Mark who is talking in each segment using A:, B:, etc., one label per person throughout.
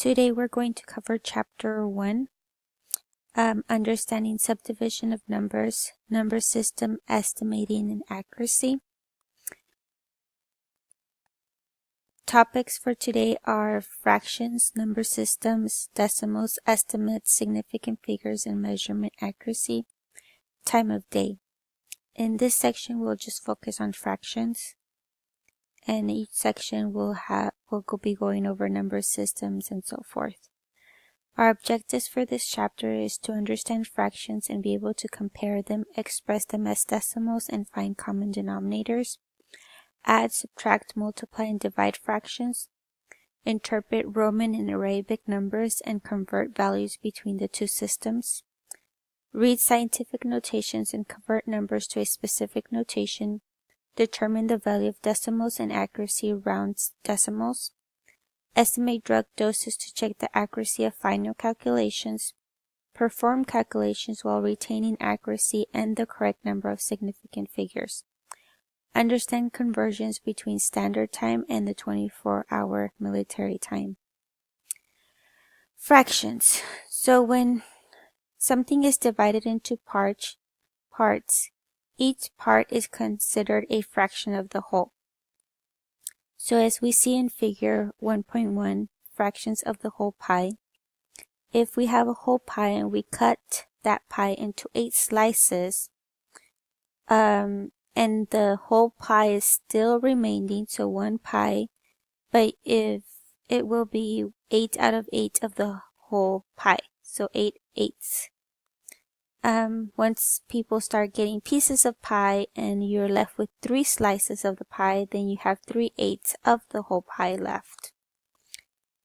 A: Today we're going to cover Chapter 1, Understanding Subdivision of Numbers, Number System, Estimating and Accuracy. Topics for today are fractions, number systems, decimals, estimates, significant figures, and measurement accuracy, time of day. In this section, we'll just focus on fractions. And each section we'll be going over number systems and so forth. Our objectives for this chapter is to understand fractions and be able to compare them, express them as decimals, and find common denominators. Add, subtract, multiply, and divide fractions. Interpret Roman and Arabic numbers and convert values between the two systems. Read scientific notations and convert numbers to a specific notation. Determine the value of decimals and accuracy around decimals. Estimate drug doses to check the accuracy of final calculations. Perform calculations while retaining accuracy and the correct number of significant figures. Understand conversions between standard time and the 24-hour military time. Fractions. So when something is divided into parts, each part is considered a fraction of the whole. So as we see in figure 1.1, fractions of the whole pie, if we have a whole pie and we cut that pie into 8 slices, and the whole pie is still remaining, so one pie, but if it will be 8 out of 8 of the whole pie, so 8 eighths. Once people start getting pieces of pie and you're left with 3 slices of the pie, then you have 3/8 of the whole pie left.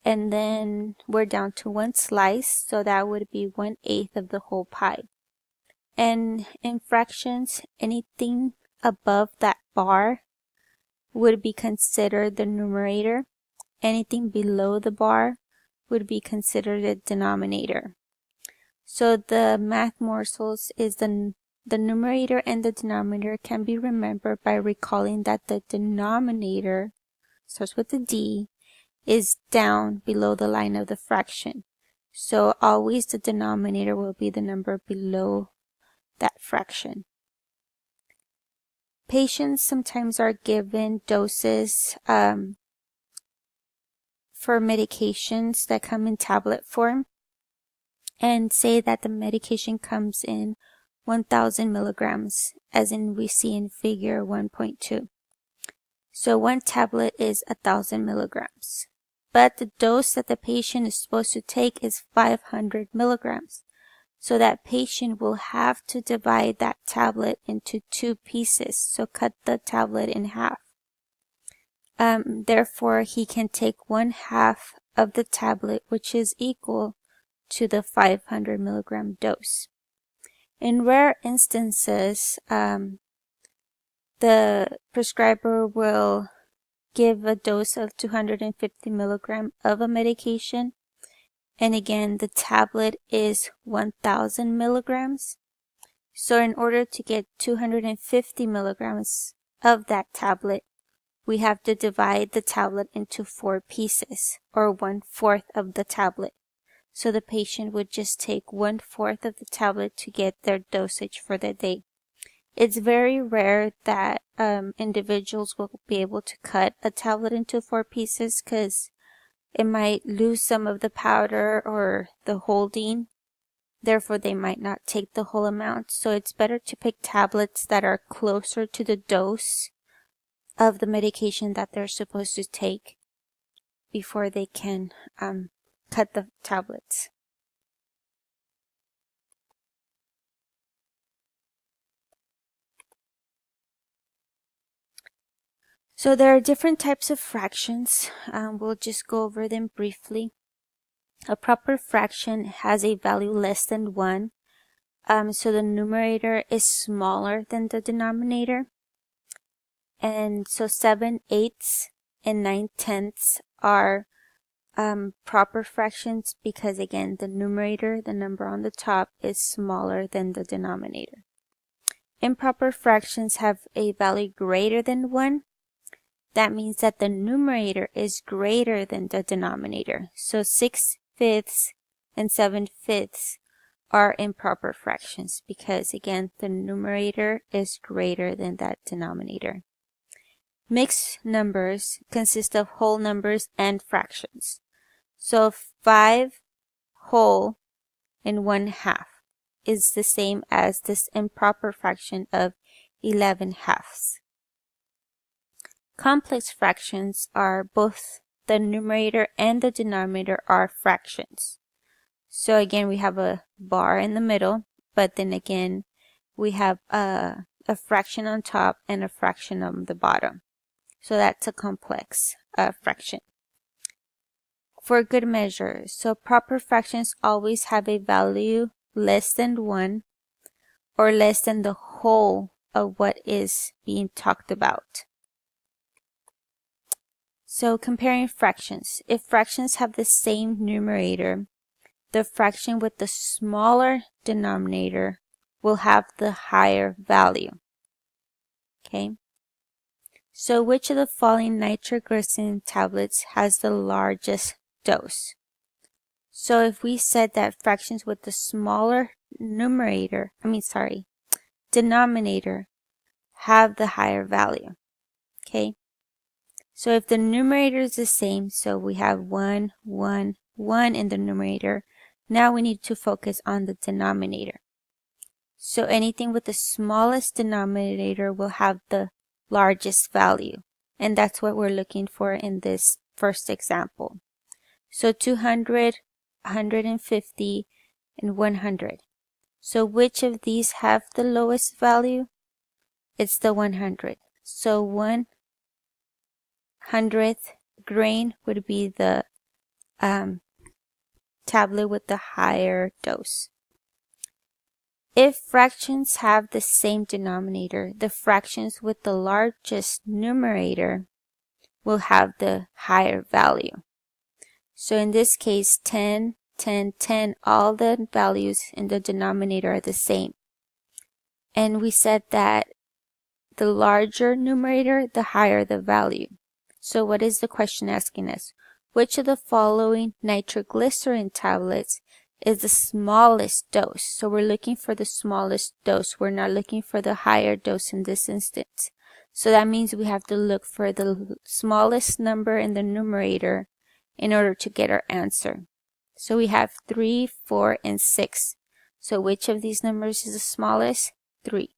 A: And then we're down to 1 slice, so that would be 1/8 of the whole pie. And in fractions, anything above that bar would be considered the numerator. Anything below the bar would be considered a denominator. So the math morsels is the numerator and the denominator can be remembered by recalling that the denominator, starts with a D, is down below the line of the fraction. So always the denominator will be the number below that fraction. Patients sometimes are given doses for medications that come in tablet form, and say that the medication comes in 1,000 milligrams, as in we see in figure 1.2. So one tablet is 1,000 milligrams, but the dose that the patient is supposed to take is 500 milligrams. So that patient will have to divide that tablet into 2 pieces, so cut the tablet in half. Therefore, he can take 1/2 of the tablet, which is equal to the 500 milligram dose. In rare instances, the prescriber will give a dose of 250 milligram of a medication. And again, the tablet is 1,000 milligrams. So in order to get 250 milligrams of that tablet, we have to divide the tablet into 4 pieces, or 1/4 of the tablet. So the patient would just take 1/4 of the tablet to get their dosage for the day. It's very rare that individuals will be able to cut a tablet into 4 pieces because it might lose some of the powder or the holding. Therefore, they might not take the whole amount. So it's better to pick tablets that are closer to the dose of the medication that they're supposed to take before they can cut the tablets. So there are different types of fractions. We'll just go over them briefly. A proper fraction has a value less than 1. So the numerator is smaller than the denominator. And so 7/8 and 9/10 are proper fractions because, again, the numerator, the number on the top, is smaller than the denominator. Improper fractions have a value greater than 1. that means that the numerator is greater than the denominator. So 6/5 and 7/5 are improper fractions because, again, the numerator is greater than that denominator. Mixed numbers consist of whole numbers and fractions. So 5 whole and 1/2 is the same as this improper fraction of 11/2. Complex fractions are both the numerator and the denominator are fractions. So again, we have a bar in the middle, but then again, we have a fraction on top and a fraction on the bottom. So that's a complex fraction. For good measure, so proper fractions always have a value less than 1 or less than the whole of what is being talked about. So comparing fractions, if fractions have the same numerator, the fraction with the smaller denominator will have the higher value. Okay. So which of the following nitroglycerin tablets has the largest dose? So if we said that fractions with the smaller denominator have the higher value. Okay. So if the numerator is the same, so we have 1, 1, 1 in the numerator, now we need to focus on the denominator. So anything with the smallest denominator will have the largest value. And that's what we're looking for in this first example. So 200, 150, and 100. So which of these have the lowest value? It's the 100. So 1/100th grain would be the tablet with the higher dose. If fractions have the same denominator, the fractions with the largest numerator will have the higher value. So in this case, 10, 10, 10, all the values in the denominator are the same. And we said that the larger numerator, the higher the value. So what is the question asking us? Which of the following nitroglycerin tablets is the smallest dose? So we're looking for the smallest dose. We're not looking for the higher dose in this instance. So that means we have to look for the smallest number in the numerator in order to get our answer. So we have 3, 4, and 6. So which of these numbers is the smallest? 3.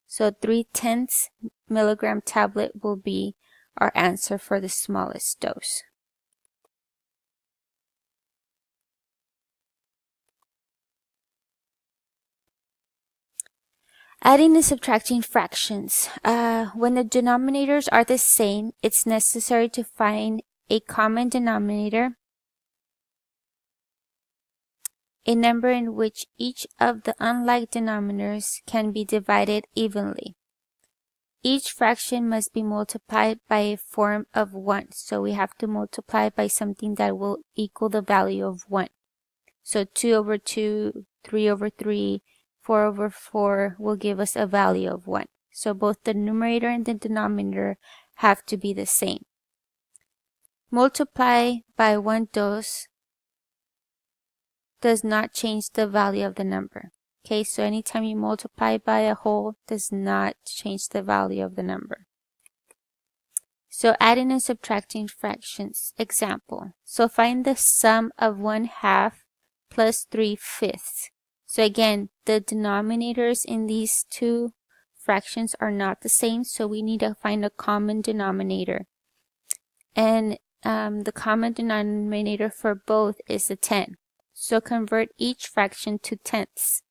A: So 3/10 milligram tablet will be our answer for the smallest dose. Adding and subtracting fractions. When the denominators are the same, it's necessary to find a common denominator, a number in which each of the unlike denominators can be divided evenly. Each fraction must be multiplied by a form of 1. So we have to multiply by something that will equal the value of 1. So 2/2, 3/3, 4/4 will give us a value of 1. So both the numerator and the denominator have to be the same. Multiply by 1 dose does not change the value of the number. Okay, so anytime you multiply by a whole does not change the value of the number. So adding and subtracting fractions. Example. So find the sum of 1/2 plus 3/5. So again, the denominators in these two fractions are not the same, so we need to find a common denominator. And the common denominator for both is the 10. So convert each fraction to tenths.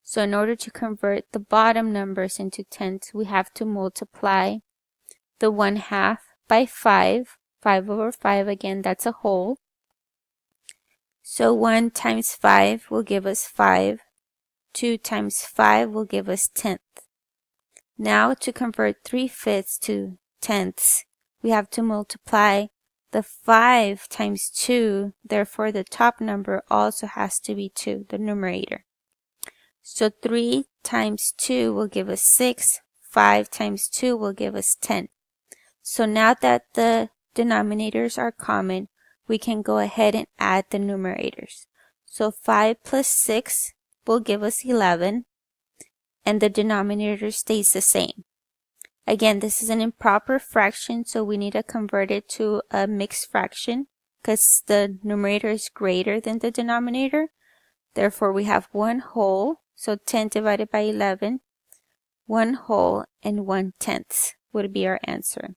A: So in order to convert the bottom numbers into tenths, we have to multiply the 1/2 by 5. 5/5, again, that's a whole. So 1 times 5 will give us 5. 2 times 5 will give us tenth. Now to convert 3/5 to tenths, we have to multiply the 5 times 2. Therefore, the top number also has to be 2, the numerator. So 3 times 2 will give us 6. 5 times 2 will give us 10. So now that the denominators are common, we can go ahead and add the numerators. So 5 plus 6 will give us 11, and the denominator stays the same. Again, this is an improper fraction, so we need to convert it to a mixed fraction because the numerator is greater than the denominator. Therefore, we have 1 whole, so 10 divided by 11, 1 whole, and 1/10 would be our answer.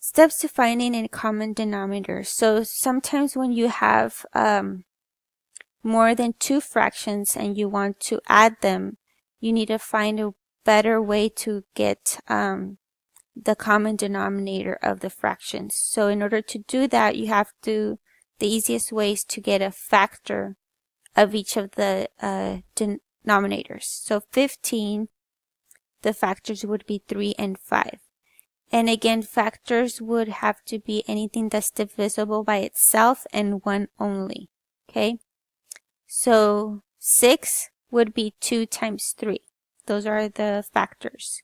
A: Steps to finding a common denominator. So sometimes when you have more than 2 fractions and you want to add them, you need to find a better way to get the common denominator of the fractions. So in order to do that, you have to, the easiest way is to get a factor of each of the denominators. So 15, the factors would be 3 and 5. And again, factors would have to be anything that's divisible by itself and 1 only. Okay? So 6 would be 2 times 3. Those are the factors.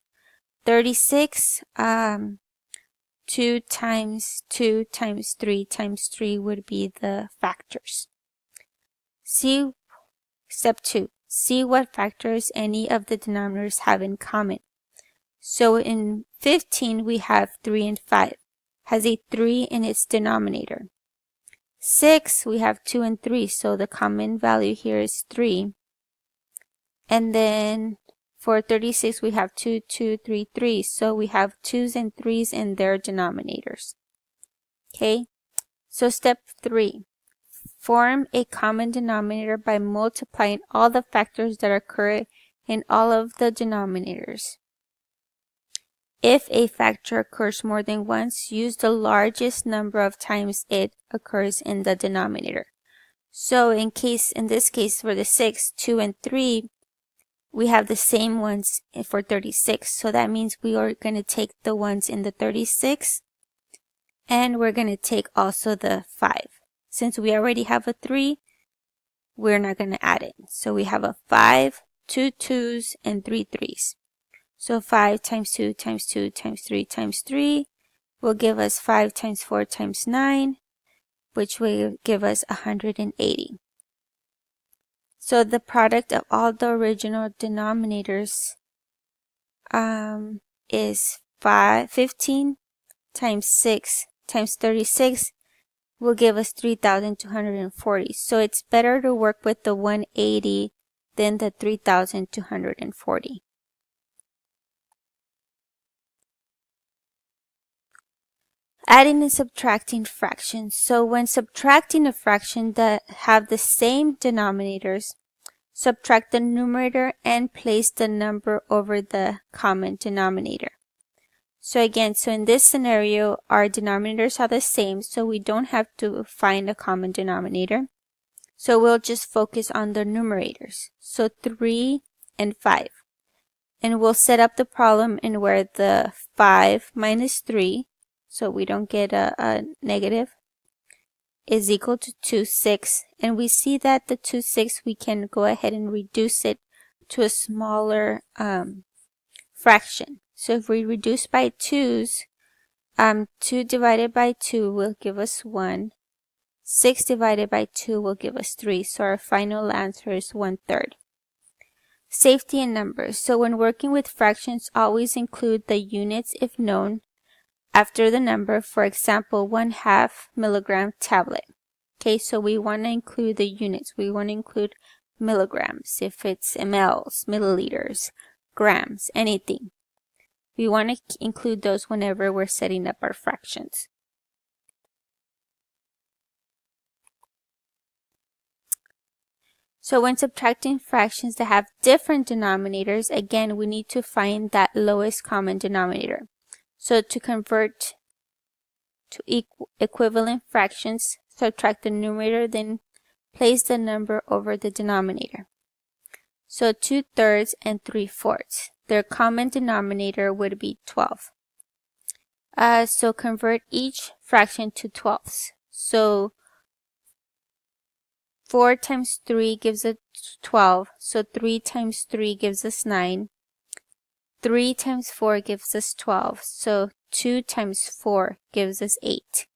A: 36, 2 times 2 times 3 times 3 would be the factors. Step 2. See what factors any of the denominators have in common. So in 15, we have 3 and 5. Has a 3 in its denominator. 6, we have 2 and 3, so the common value here is 3. And then for 36, we have 2, 2, 3, 3. So we have 2's and 3's in their denominators. Okay, so step 3. Form a common denominator by multiplying all the factors that occur in all of the denominators. If a factor occurs more than once, use the largest number of times it occurs in the denominator. So in this case for the 6, 2 and 3, we have the same ones for 36. So that means we are going to take the ones in the 36 and we're going to take also the 5. Since we already have a 3, we're not going to add it. So we have a 5, 2 2's, and 3 3's. So 5 times 2 times 2 times 3 times 3 will give us 5 times 4 times 9, which will give us 180. So the product of all the original denominators is 15 times 6 times 36 will give us 3,240. So it's better to work with the 180 than the 3,240. Adding and subtracting fractions. So when subtracting a fraction that have the same denominators, subtract the numerator and place the number over the common denominator. So again, so in this scenario, our denominators are the same, so we don't have to find a common denominator. So we'll just focus on the numerators. So 3 and 5. And we'll set up the problem in where the 5 minus 3, so we don't get a negative, is equal to 2, 6. And we see that the 2, 6, we can go ahead and reduce it to a smaller fraction. So if we reduce by 2's, 2 divided by 2 will give us 1. 6 divided by 2 will give us 3. So our final answer is 1/3. Safety in numbers. So when working with fractions, always include the units if known after the number. For example, 1/2 milligram tablet. Okay, so we want to include the units. We want to include milligrams. If it's mLs, milliliters, grams, anything. We want to include those whenever we're setting up our fractions. So when subtracting fractions that have different denominators, again, we need to find that lowest common denominator. So to convert to equivalent fractions, subtract the numerator, then place the number over the denominator. So 2/3 and 3/4. Their common denominator would be 12. So convert each fraction to 12ths. So 4 times 3 gives us 12. So 3 times 3 gives us 9. 3 times 4 gives us 12. So 2 times 4 gives us 8.